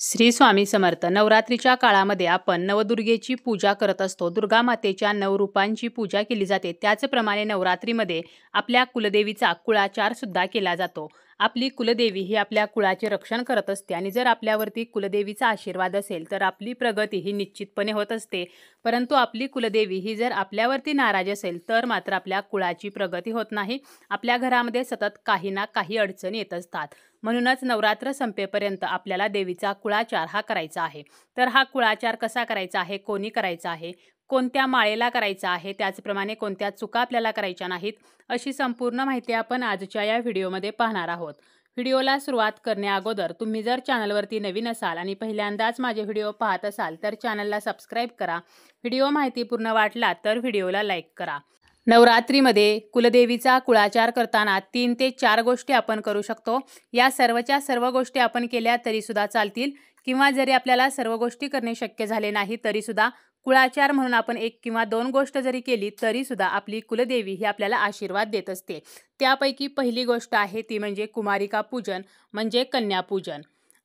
श्री स्वामी समर्थ. नवरात्रीच्या काळामध्ये आपण नवदुर्गेची पूजा करत असतो. दुर्गा मातेच्या 9 रूपांची पूजा केली जाते. त्याचप्रमाणे नवरात्रीमध्ये आपल्या कुलदेवीचा कुळाचार सुद्धा केला जातो. आपली कुलदेवी ही आपल्या कुळाचे रक्षण करत असते आणि जर आपल्यावरती कुलदेवीचा आशीर्वाद असेल तर आपली प्रगती ही निश्चितपणे होत असते. परंतु आपली कुलदेवी ही जर आपल्यावरती नाराज असेल तर मात्र आपल्या कुळाची प्रगती होत नाही. आपल्या घरामध्ये सतत काही ना काही अडचणी येत असतात. म्हणूनच नवरात्र संपेपर्यंत आपल्याला देवीचा कुळाचार हा करायचा आहे. तर हा कुळाचार कसा करायचा आहे, कोणी करायचा आहे, कोणत्या माळेला करायचा आहे, त्याचप्रमाणे कोणत्या चुका आपल्याला करायच्या नाहीत, अशी संपूर्ण माहिती आपण आजच्या या व्हिडिओमध्ये पाहणार आहोत. व्हिडिओला सुरुवात करण्याअगोदर तुम्ही जर चॅनलवरती नवीन असाल आणि पहिल्यांदाच माझे व्हिडिओ पाहत असाल तर चॅनलला सबस्क्राईब करा. व्हिडिओ माहितीपूर्ण वाटला तर व्हिडिओला लाईक करा. नवरात्रीमध्ये कुलदेवीचा कुळाचार करताना 3 ते 4 गोष्टी आपण करू शकतो. या सर्वच्या सर्व गोष्टी आपण केल्या तरीसुद्धा चालतील किंवा जरी आपल्याला सर्व गोष्टी करणे शक्य झाले नाही तरीसुद्धा कुळाचार म्हणून आपण 1 किंवा 2 गोष्ट जरी केली तरीसुद्धा आपली कुलदेवी ही आपल्याला आशीर्वाद देत असते. त्यापैकी पहिली गोष्ट आहे ती म्हणजे कुमारिका पूजन म्हणजे कन्यापूजन.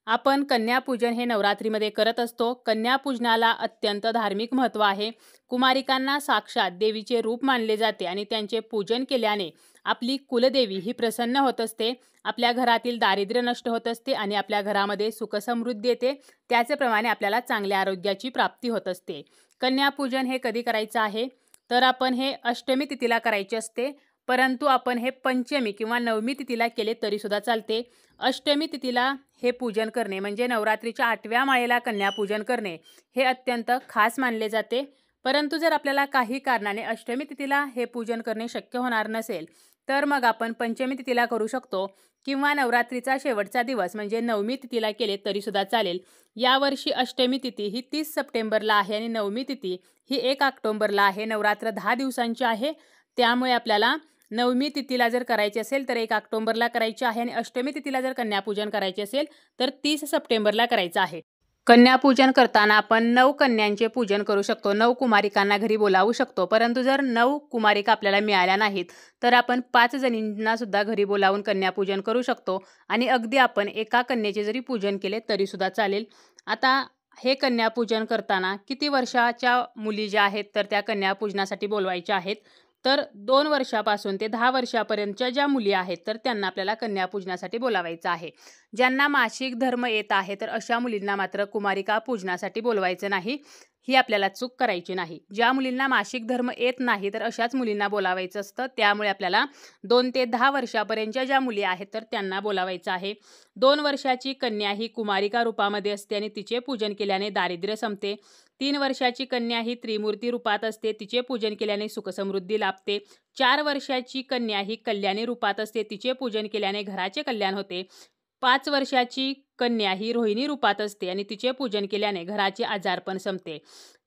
आपण कन्यापूजन हे नवरात्रीमध्ये करत असतो. कन्यापूजनाला अत्यंत धार्मिक महत्त्व आहे. कुमारिकांना साक्षात देवीचे रूप मानले जाते आणि त्यांचे पूजन केल्याने आपली कुलदेवी ही प्रसन्न होत असते. आपल्या घरातील दारिद्र्य नष्ट होत असते आणि आपल्या घरामध्ये सुखसमृद्धी येते. त्याचप्रमाणे आपल्याला चांगल्या आरोग्याची प्राप्ती होत असते. कन्यापूजन हे कधी करायचं आहे तर आपण हे अष्टमी तिथीला करायचे असते. परंतु आपण हे पंचमी किंवा नवमी तिथीला केले तरीसुद्धा चालते. अष्टमी तिथीला हे पूजन करणे म्हणजे नवरात्रीच्या 8व्या माळेला कन्यापूजन करणे हे अत्यंत खास मानले जाते. परंतु जर आपल्याला काही कारणाने अष्टमी तिथीला हे पूजन करणे शक्य होणार नसेल तर मग आपण पंचमी तिथीला करू शकतो किंवा नवरात्रीचा शेवटचा दिवस म्हणजे नवमी तिथीला केले तरीसुद्धा चालेल. यावर्षी अष्टमी तिथी ही 30 सप्टेंबरला आहे आणि नवमी तिथी ही 1 ऑक्टोबरला आहे. नवरात्र 10 दिवसांची आहे. त्यामुळे आपल्याला नवमी तिथीला जर करायचे असेल तर 1 ऑक्टोबरला करायचे आहे आणि अष्टमी तिथीला जर कन्यापूजन करायचे असेल तर 30 सप्टेंबरला करायचं आहे. कन्यापूजन करताना आपण 9 कन्यांचे पूजन करू शकतो. 9 कुमारिकांना घरी बोलावू शकतो. परंतु जर 9 कुमारिका आपल्याला मिळाल्या नाहीत तर आपण 5 जणींना सुद्धा घरी बोलावून कन्यापूजन करू शकतो आणि अगदी आपण एका कन्येचे जरी पूजन केले तरीसुद्धा चालेल. आता हे कन्यापूजन करताना किती वर्षाच्या मुली ज्या आहेत तर त्या कन्यापूजनासाठी बोलवायच्या आहेत तर 2 वर्षापासून ते 10 वर्षापर्यंतच्या ज्या मुली आहेत तर त्यांना आपल्याला कन्यापूजनासाठी बोलावायचं आहे. ज्यांना मासिक धर्म येत आहे तर अशा मुलींना मात्र कुमारिका पूजनासाठी बोलवायचं नाही. ही आपल्याला चूक करायची नाही. ज्या मुलींना मासिक धर्म येत नाही तर अशाच मुलींना बोलावायचं असतं. त्यामुळे आपल्याला 2 ते 10 वर्षापर्यंतच्या ज्या मुली आहेत तर त्यांना बोलावायचं आहे. 2 वर्षाची कन्या ही कुमारिका रूपामध्ये असते आणि तिचे पूजन केल्याने दारिद्र्य संपते. 3 वर्षाची कन्या ही त्रिमूर्ती रूपात असते. तिचे पूजन केल्याने सुखसमृद्धी लाभते. 4 वर्षाची कन्या ही कल्याणी रूपात असते. तिचे पूजन केल्याने घराचे कल्याण होते. 5 वर्षाची कन्या ही रोहिणी रूपात असते आणि तिचे पूजन केल्याने घराचे आजारपण संपते.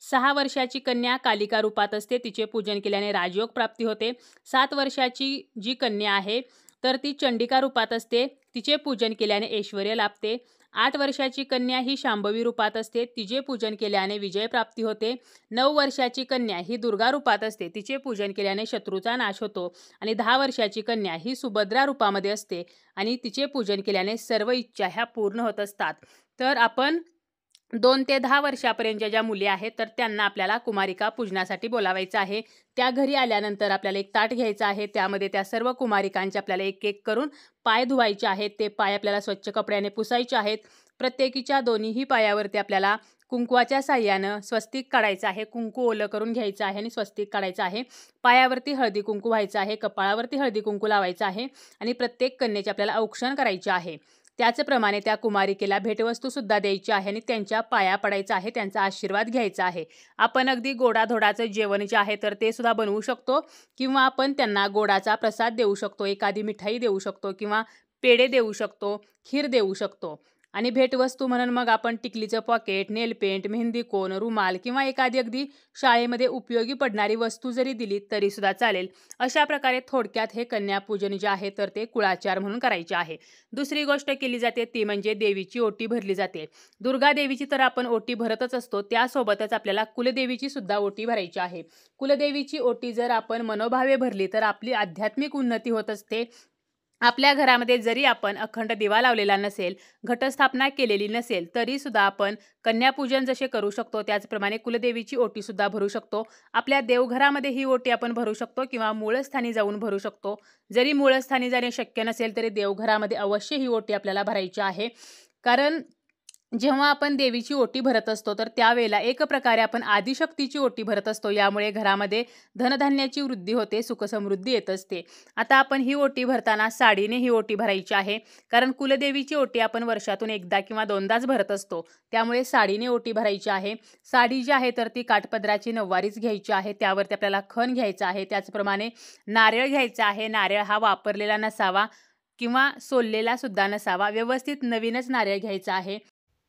6 वर्षाची कन्या कालिका रूपात असते. तिचे पूजन केल्याने राजयोग प्राप्ती होते. 7 वर्षाची जी कन्या आहे तर ती चंडिका रूपात असते. तिचे पूजन केल्याने ऐश्वर्य लाभते. 8 वर्षाची कन्या ही शांभवी रूपात असते. तिचे पूजन केल्याने विजय प्राप्ती होते. 9 वर्षाची कन्या ही दुर्गा रूपात असते. तिचे पूजन केल्याने शत्रूचा नाश होतो आणि 10 वर्षाची कन्या ही सुभद्रा रूपामध्ये असते आणि तिचे पूजन केल्याने सर्व इच्छा ह्या पूर्ण होत असतात. तर आपण 2 ते 10 वर्षापर्यंतच्या ज्या मुली आहेत तर त्यांना आपल्याला कुमारिका पूजनासाठी बोलावायचं आहे. त्या घरी आल्यानंतर आपल्याला एक ताट घ्यायचं आहे. त्यामध्ये त्या सर्व कुमारिकांचे आपल्याला एक एक करून पाय धुवायचे आहेत. ते पाय आपल्याला स्वच्छ कपड्याने पुसायचे आहेत. प्रत्येकीच्या दोन्हीही पायावरती आपल्याला कुंकवाच्या साह्यानं स्वस्तिक काढायचं आहे. कुंकू ओलं करून घ्यायचं आहे आणि स्वस्तिक काढायचं आहे. पायावरती हळदी कुंकू व्हायचं आहे. कपाळावरती हळदी कुंकू लावायचं आहे आणि प्रत्येक कन्येचे आपल्याला औक्षण करायचे आहे. त्याचप्रमाणे त्या कुमारिकेला भेटवस्तूसुद्धा द्यायची आहे आणि त्यांच्या पाया पडायचं आहे. त्यांचा आशीर्वाद घ्यायचा आहे. आपण अगदी गोडाधोडाचं जेवण जे आहे तर ते सुद्धा बनवू शकतो किंवा आपण त्यांना गोडाचा प्रसाद देऊ शकतो. एखादी मिठाई देऊ शकतो किंवा पेढे देऊ शकतो, खीर देऊ शकतो. आणि भेटवस्तू म्हणून मग आपण टिकलीचं पॉकेट, नेलपेंट, मेहंदी कोन, रुमाल किंवा एखादी अगदी शाळेमध्ये उपयोगी पडणारी वस्तू जरी दिली तरीसुद्धा चालेल. अशा प्रकारे थोडक्यात हे कन्यापूजन जे आहे तर ते कुळाचार म्हणून करायचे आहे. दुसरी गोष्ट केली जाते ती म्हणजे देवीची ओटी भरली जाते. दुर्गा देवीची तर आपण ओटी भरतच असतो. त्यासोबतच आपल्याला कुलदेवीची सुद्धा ओटी भरायची आहे. कुलदेवीची ओटी जर आपण मनोभावे भरली तर आपली आध्यात्मिक उन्नती होत असते. आपल्या घरामध्ये जरी आपण अखंड दिवा लावलेला नसेल, घटस्थापना केलेली नसेल, तरी सुद्धा आपण कन्यापूजन जसे करू शकतो, त्याचप्रमाणे कुलदेवीची ओटी सुद्धा भरू शकतो. आपल्या देवघरामध्ये ही ओटी आपण भरू शकतो किंवा मूळस्थानी जाऊन भरू शकतो. जरी मूळस्थानी जाणे शक्य नसेल, तरी देवघरामध्ये अवश्य ही ओटी आपल्याला भरायची आहे. कारण जेव्हा आपण देवीची ओटी भरत असतो, तर त्यावेळेला एक प्रकारे आपण आदिशक्तीची ओटी भरत असतो. यामुळे घरामध्ये धनधान्याची वृद्धी होते, सुखसमृद्धी येत असते. आता आपण ही ओटी भरताना साडीने ही ओटी भरायची आहे. कारण कुलदेवीची ओटी आपण वर्षातून एकदा किंवा दोनदाच भरत असतो. त्यामुळे साडीने ओटी भरायची आहे. साडी जी आहे तर ती काठपदराची नऊवारीच घ्यायची आहे. त्यावरती आपल्याला खण घ्यायचा आहे. त्याचप्रमाणे नारळ घ्यायचा आहे. नारळ हा वापरलेला नसावा किंवा सोललेला सुद्धा नसावा. व्यवस्थित नवीनच नारळ घ्यायचा आहे.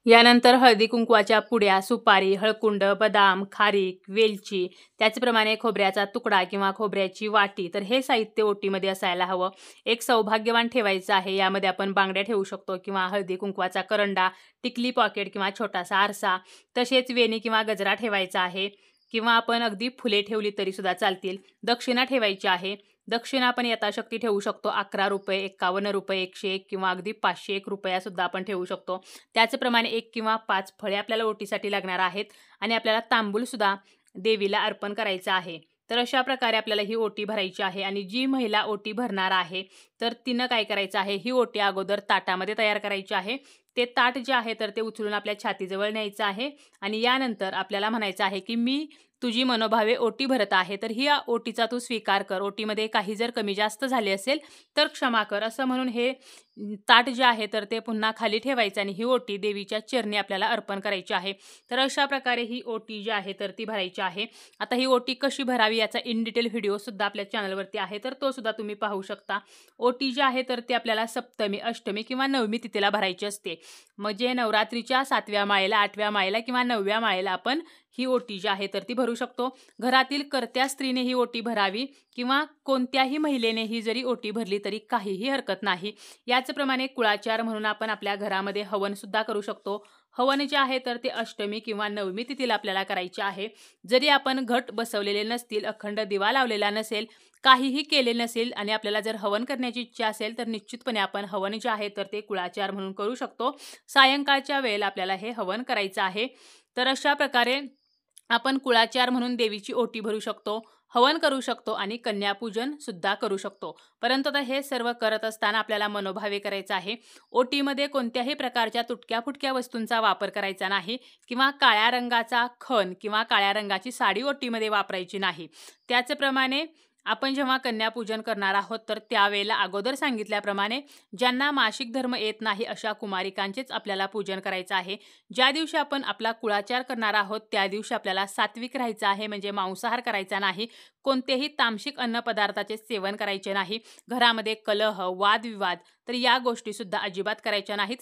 यानंतर हळदी कुंकवाच्या पुड्या, सुपारी, हळकुंड, बदाम, खारीक, वेलची, त्याचप्रमाणे खोबऱ्याचा तुकडा किंवा खोबऱ्याची वाटी, तर हे साहित्य ओटीमध्ये असायला हवं. एक सौभाग्यवान ठेवायचं आहे. यामध्ये आपण बांगड्या ठेवू शकतो किंवा हळदी कुंकवाचा करंडा, टिकली पॉकेट किंवा छोटासा आरसा, तसेच वेणी किंवा गजरा ठेवायचा आहे किंवा आपण अगदी फुले ठेवली तरी सुद्धा चालतील. दक्षिणा ठेवायची आहे. दक्षिणा आपण यथाशक्ती ठेवू शकतो. 11 रुपये, 51 रुपये, 101 किंवा अगदी 501 रुपया सुद्धा आपण ठेवू शकतो. त्याचप्रमाणे 1 किंवा 5 फळे आपल्याला ओटीसाठी लागणार आहेत आणि आपल्याला तांबूलसुद्धा देवीला अर्पण करायचं आहे. तर अशा प्रकारे आपल्याला ही ओटी भरायची आहे आणि जी महिला ओटी भरणार आहे, तर तिनं काय करायचं आहे, ही ओटी अगोदर ताटामध्ये तयार करायची आहे. ते ताट जे आहे तर ते उचलून आपल्या छातीजवळ न्यायचं आहे आणि यानंतर आपल्याला म्हणायचं आहे की मी तुझी मनोभावे ओटी भरत आहे, तर ही ओटीचा तू स्वीकार कर. ओटीमध्ये काही जर कमी जास्त झाले असेल तर क्षमा कर, असं म्हणून हे ताट जे आहे तर ते पुन्हा खाली ठेवायचं आणि ही ओटी देवीच्या चरणी आपल्याला अर्पण करायची आहे. तर अशा प्रकारे ही ओटी जी आहे तर ती भरायची आहे. आता ही ओटी कशी भरावी याचा इन डिटेल व्हिडिओ सुद्धा आपल्या चॅनलवरती आहे, तर तो सुद्धा तुम्ही पाहू शकता. ओटी जी आहे तर ती आपल्याला सप्तमी, अष्टमी किंवा नवमी तिथीला भरायची असते. म्हणजे नवरात्रीच्या 7व्या माळेला, 8व्या माळेला किंवा 9व्या माळेला आपण ही ओटी जी आहे तर ती भरू शकतो. घरातील कर्त्या स्त्रीने ही ओटी भरावी किंवा कोणत्याही महिलेने ही जरी ओटी भरली तरी काहीही हरकत नाही. याचप्रमाणे कुळाचार म्हणून आपण आपल्या घरामध्ये हवन सुद्धा करू शकतो. हवन जे आहे तर ते अष्टमी किंवा नवमी तिथीला आपल्याला करायचे आहे. जरी आपण घट बसवलेले नसतील, अखंड दिवा लावलेला नसेल, काहीही केले नसेल आणि आपल्याला जर हवन करण्याची इच्छा असेल, तर निश्चितपणे आपण हवन जे आहे तर ते कुळाचार म्हणून करू शकतो. सायंकाळच्या वेळेला आपल्याला हे हवन करायचं आहे. तर अशा प्रकारे आपण कुळाचार म्हणून देवीची ओटी भरू शकतो, हवन करू शकतो आणि कन्यापूजन सुद्धा करू शकतो. परंतु आता हे सर्व करत असताना आपल्याला मनोभावे करायचं आहे. ओटीमध्ये कोणत्याही प्रकारच्या तुटक्या फुटक्या वस्तूंचा वापर करायचा नाही किंवा काळ्या रंगाचा खण किंवा काळ्या रंगाची साडी ओटीमध्ये वापरायची नाही. त्याचप्रमाणे आपण जेव्हा कन्यापूजन करणार आहोत, तर त्यावेळेला अगोदर सांगितल्याप्रमाणे ज्यांना मासिक धर्म येत नाही अशा कुमारिकांचेच आपल्याला पूजन करायचं आहे. ज्या दिवशी आपण आपला कुळाचार करणार आहोत त्या दिवशी आपल्याला सात्विक राहायचं आहे, म्हणजे मांसाहार करायचा नाही. कोणतेही तामसिक अन्नपदार्थाचे सेवन करायचे नाही. घरामध्ये कलह, वादविवाद तर या गोष्टी सुद्धा अजिबात करायच्या नाहीत.